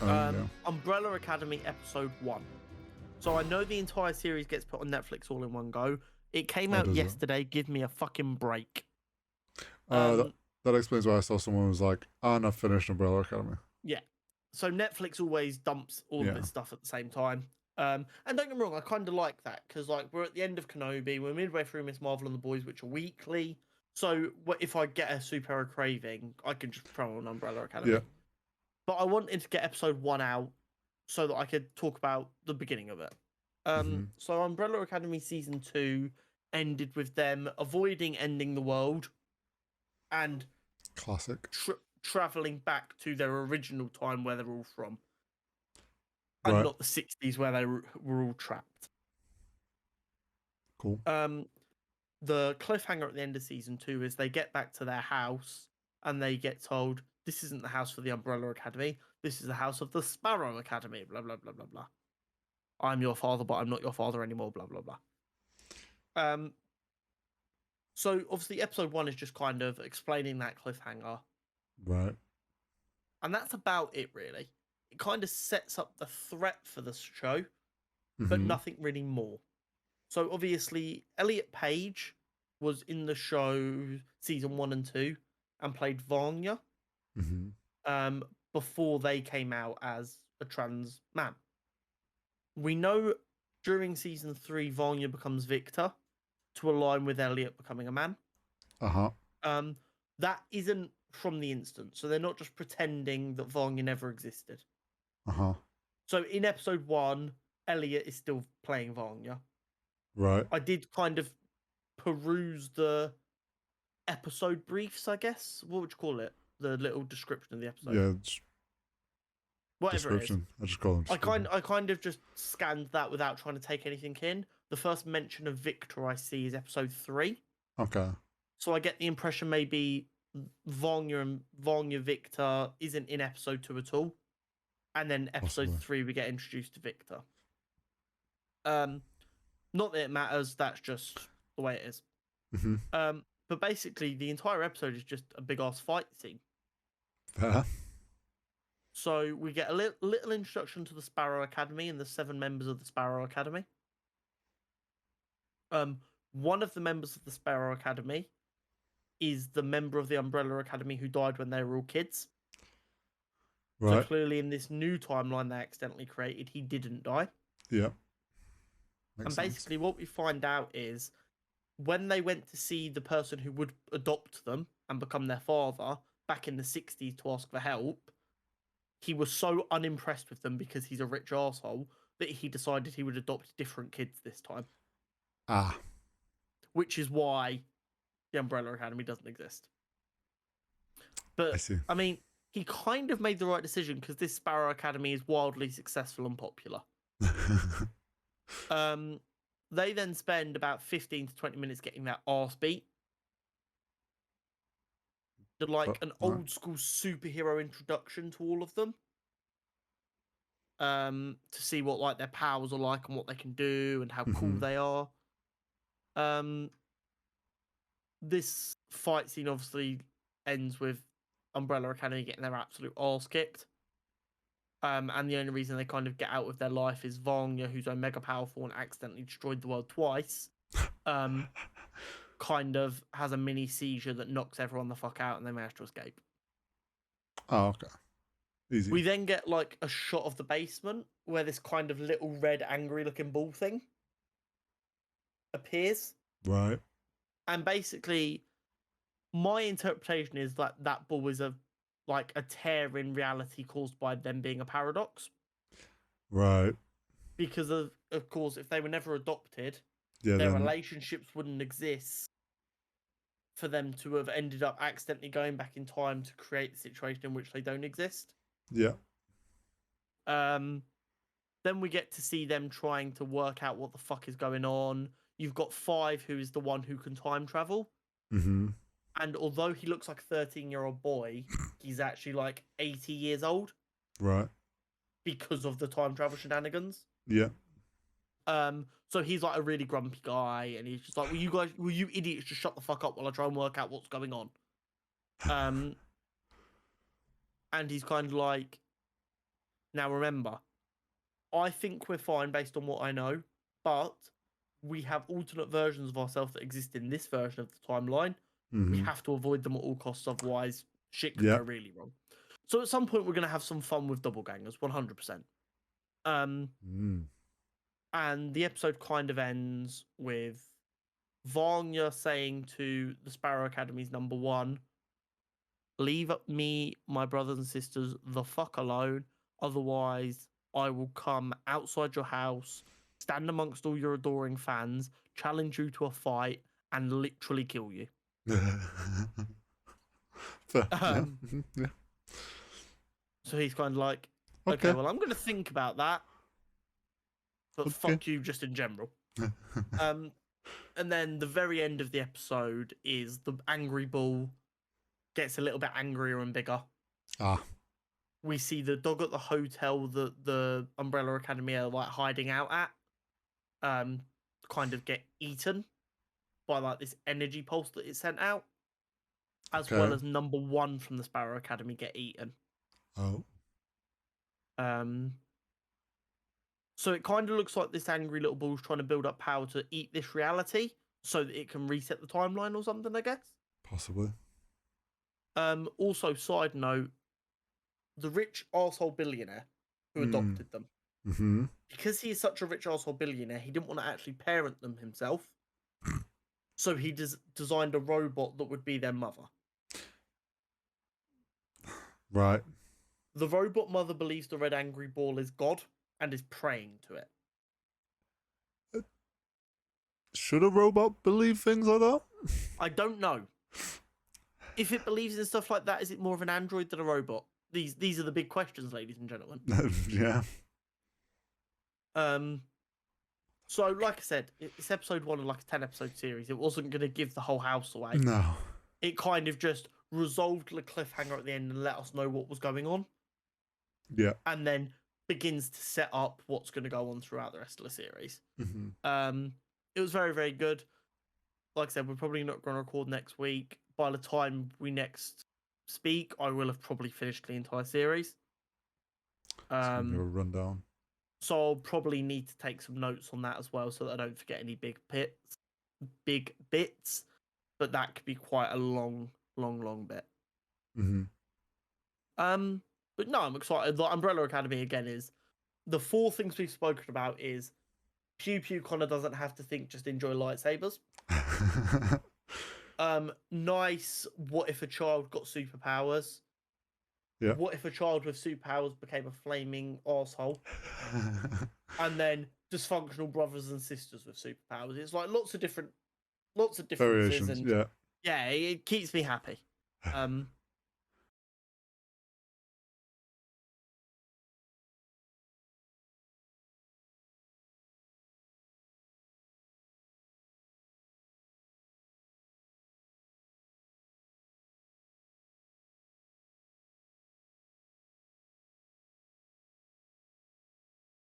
Oh yeah. Umbrella Academy episode 1. So I know the entire series gets put on Netflix all in one go. It came out does it? yesterday. Give me a fucking break. That, that explains why I saw someone was like, "And I finished Umbrella Academy." Yeah. So Netflix always dumps all of Yeah. its stuff at the same time. And don't get me wrong, I kind of like that because like we're at the end of Kenobi, we're midway through Miss Marvel and the Boys, which are weekly. So if I get a superhero craving, I can just throw on Umbrella Academy. Yeah. But I wanted to get episode 1 out so that I could talk about the beginning of it. So Umbrella Academy season 2 ended with them avoiding ending the world and Classic. traveling back to their original time where they're all from, Right. and not the 60s where they were all trapped. Cool. The cliffhanger at the end of season 2 is they get back to their house and they get told, this isn't the house for the Umbrella Academy, this is the house of the Sparrow Academy, blah, blah, blah, blah, blah. I'm your father, but I'm not your father anymore, blah, blah, blah. So obviously episode 1 is just kind of explaining that cliffhanger. Right. And that's about it, really. It kind of sets up the threat for the show, but nothing really more. So obviously, Elliot Page was in the show season 1 and 2 and played Vanya before they came out as a trans man. We know during season 3, Vanya becomes Victor to align with Elliot becoming a man. That isn't from the instant, so they're not just pretending that Vanya never existed. So in episode 1, Elliot is still playing Vanya. Right. I did kind of peruse the episode briefs, I guess. What would you call it? The little description of the episode. Yeah. Whatever description. it is. I just call them. I kind of just scanned that without trying to take anything in. The first mention of Victor I see is episode 3. Okay. So I get the impression maybe Vanya Victor isn't in episode 2 at all. And then episode Possibly. 3 we get introduced to Victor. Not that it matters, that's just the way it is. But basically the entire episode is just a big ass fight scene. Fair. So we get a little introduction to the Sparrow Academy and the 7 members of the Sparrow Academy. One of the members of the Sparrow Academy is the member of the Umbrella Academy who died when they were all kids. Right. So clearly in this new timeline they accidentally created, he didn't die. Yeah. And basically what we find out is when they went to see the person who would adopt them and become their father back in the 60s to ask for help, he was so unimpressed with them because he's a rich arsehole that he decided he would adopt different kids this time. Which is why the Umbrella Academy doesn't exist. But, I see. I mean, he kind of made the right decision because this Sparrow Academy is wildly successful and popular. They then spend about 15 to 20 minutes getting that arse beat. Like an old school superhero introduction to all of them. To see what like their powers are like and what they can do and how cool they are. This fight scene obviously ends with Umbrella Academy getting their absolute arse kicked. And the only reason they kind of get out of their life is Vanya, who's mega powerful and accidentally destroyed the world twice, kind of has a mini seizure that knocks everyone the fuck out and they manage to escape. Oh, okay. Easy. We then get like a shot of the basement where this kind of little red angry looking ball thing appears. Right. And basically my interpretation is that that ball is a tear in reality caused by them being a paradox. Right. Because of course, if they were never adopted, their relationships wouldn't exist for them to have ended up accidentally going back in time to create the situation in which they don't exist. Yeah. Then we get to see them trying to work out what the fuck is going on. You've got 5, who is the one who can time travel. And although he looks like a 13-year-old boy, he's actually like 80 years old. Right. Because of the time travel shenanigans. Yeah. So he's like a really grumpy guy, and he's just like, will you idiots just shut the fuck up while I try and work out what's going on? And he's kind of like, Now remember, I think we're fine based on what I know, but we have alternate versions of ourselves that exist in this version of the timeline. We have to avoid them at all costs, otherwise shit could go really wrong. So at some point we're going to have some fun with doppelgangers, 100%. And the episode kind of ends with Vanya saying to the Sparrow Academy's number 1, leave me, my brothers and sisters, the fuck alone. Otherwise, I will come outside your house, stand amongst all your adoring fans, challenge you to a fight, and literally kill you. Yeah. So he's kind of like, okay, well, I'm going to think about that, but fuck you just in general. And then the very end of the episode is the angry bull gets a little bit angrier and bigger. We see the dog at the hotel that the Umbrella Academy are like hiding out at kind of get eaten by like this energy pulse that it sent out, as well as number 1 from the Sparrow Academy get eaten. So it kind of looks like this angry little bull's trying to build up power to eat this reality so that it can reset the timeline or something, I guess. Possibly. Also, side note, the rich arsehole billionaire who adopted them, because he is such a rich arsehole billionaire, he didn't want to actually parent them himself. So he designed a robot that would be their mother. Right. The robot mother believes the red angry ball is God and is praying to it. Should a robot believe things like that? I don't know. If it believes in stuff like that, is it more of an android than a robot? These are the big questions, ladies and gentlemen. Yeah. So, like I said, it's episode 1 of like a 10-episode series. It wasn't going to give the whole house away. No. It kind of just resolved the cliffhanger at the end and let us know what was going on. Yeah. And then begins to set up what's going to go on throughout the rest of the series. It was very, very good. Like I said, we're probably not going to record next week. By the time we next speak, I will have probably finished the entire series. A rundown. So I'll probably need to take some notes on that as well, so that I don't forget any big bits. But that could be quite a long bit. But no, I'm excited. The Umbrella Academy again is the 4 things we've spoken about is Pew Pew Connor doesn't have to think, just enjoy lightsabers. Nice. What if a child got superpowers? Yeah. What if a child with superpowers became a flaming arsehole? And then dysfunctional brothers and sisters with superpowers. It's like lots of different differences. Variations, and yeah, it keeps me happy.